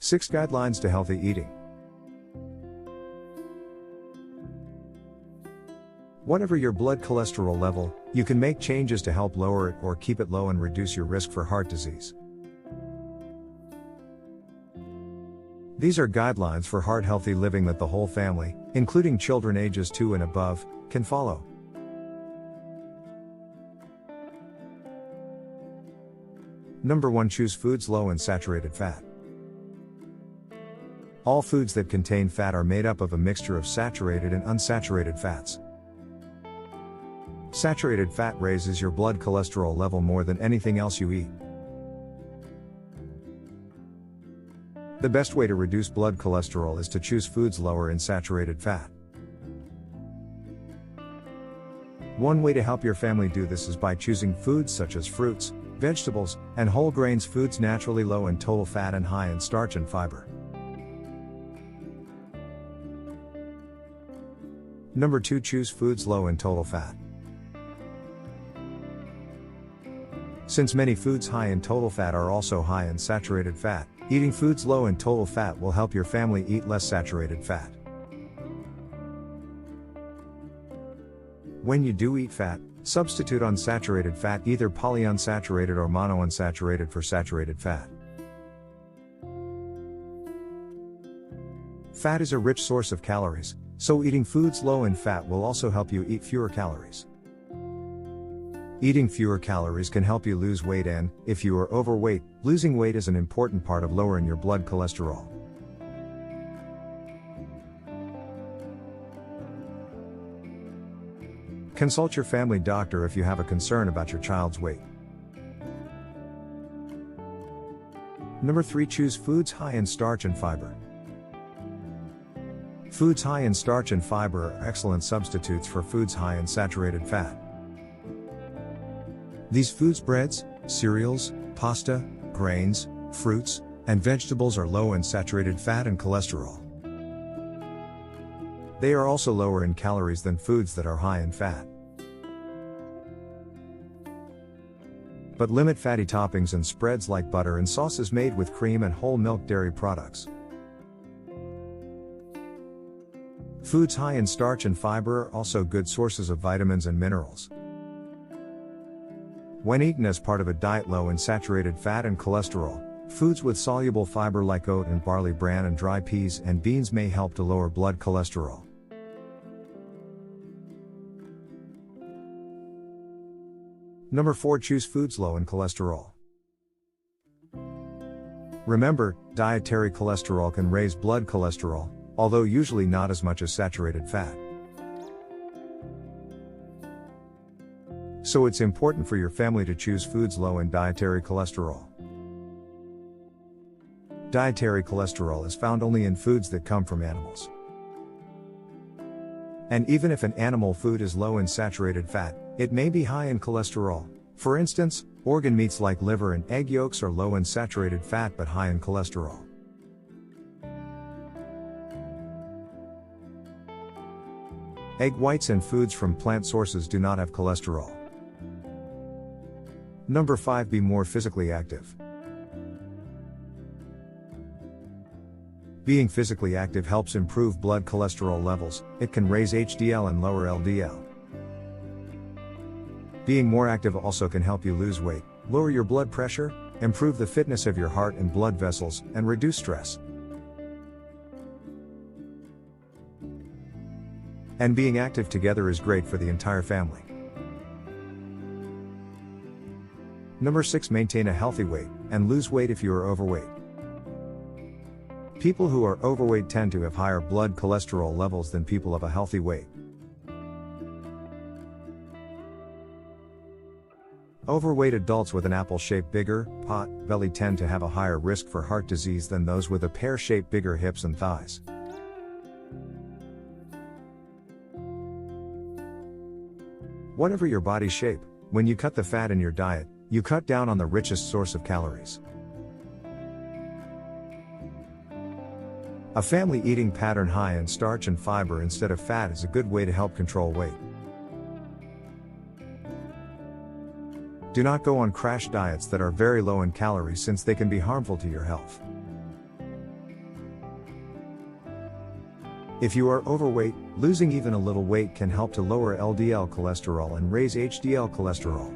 6 Guidelines to Healthy Eating. Whatever your blood cholesterol level, you can make changes to help lower it or keep it low and reduce your risk for heart disease. These are guidelines for heart-healthy living that the whole family, including children ages 2 and above, can follow. Number 1. Choose foods low in saturated fat. All foods that contain fat are made up of a mixture of saturated and unsaturated fats. Saturated fat raises your blood cholesterol level more than anything else you eat. The best way to reduce blood cholesterol is to choose foods lower in saturated fat. One way to help your family do this is by choosing foods such as fruits, vegetables, and whole grains, foods naturally low in total fat and high in starch and fiber. Number 2. Choose foods low in total fat. Since many foods high in total fat are also high in saturated fat, eating foods low in total fat will help your family eat less saturated fat. When you do eat fat, substitute unsaturated fat, either polyunsaturated or monounsaturated, for saturated fat. Fat is a rich source of calories, so eating foods low in fat will also help you eat fewer calories. Eating fewer calories can help you lose weight, and, if you are overweight, losing weight is an important part of lowering your blood cholesterol. Consult your family doctor if you have a concern about your child's weight. Number 3. Choose foods high in starch and fiber. Foods high in starch and fiber are excellent substitutes for foods high in saturated fat. These foods, breads, cereals, pasta, grains, fruits, and vegetables, are low in saturated fat and cholesterol. They are also lower in calories than foods that are high in fat. But limit fatty toppings and spreads like butter and sauces made with cream and whole milk dairy products. Foods high in starch and fiber are also good sources of vitamins and minerals. When eaten as part of a diet low in saturated fat and cholesterol, foods with soluble fiber like oat and barley bran and dry peas and beans may help to lower blood cholesterol. Number 4. Choose foods low in cholesterol. Remember, dietary cholesterol can raise blood cholesterol, although usually not as much as saturated fat. So it's important for your family to choose foods low in dietary cholesterol. Dietary cholesterol is found only in foods that come from animals. And even if an animal food is low in saturated fat, it may be high in cholesterol. For instance, organ meats like liver and egg yolks are low in saturated fat but high in cholesterol. Egg whites and foods from plant sources do not have cholesterol. Number 5. Be more physically active. Being physically active helps improve blood cholesterol levels. It can raise HDL and lower LDL. Being more active also can help you lose weight, lower your blood pressure, improve the fitness of your heart and blood vessels, and reduce stress. And being active together is great for the entire family. Number 6. Maintain a healthy weight, and lose weight if you are overweight. People who are overweight tend to have higher blood cholesterol levels than people of a healthy weight. Overweight adults with an apple-shaped bigger, pot, belly tend to have a higher risk for heart disease than those with a pear-shaped bigger hips and thighs. Whatever your body shape, when you cut the fat in your diet, you cut down on the richest source of calories. A family eating pattern high in starch and fiber instead of fat is a good way to help control weight. Do not go on crash diets that are very low in calories, since they can be harmful to your health. If you are overweight, losing even a little weight can help to lower LDL cholesterol and raise HDL cholesterol.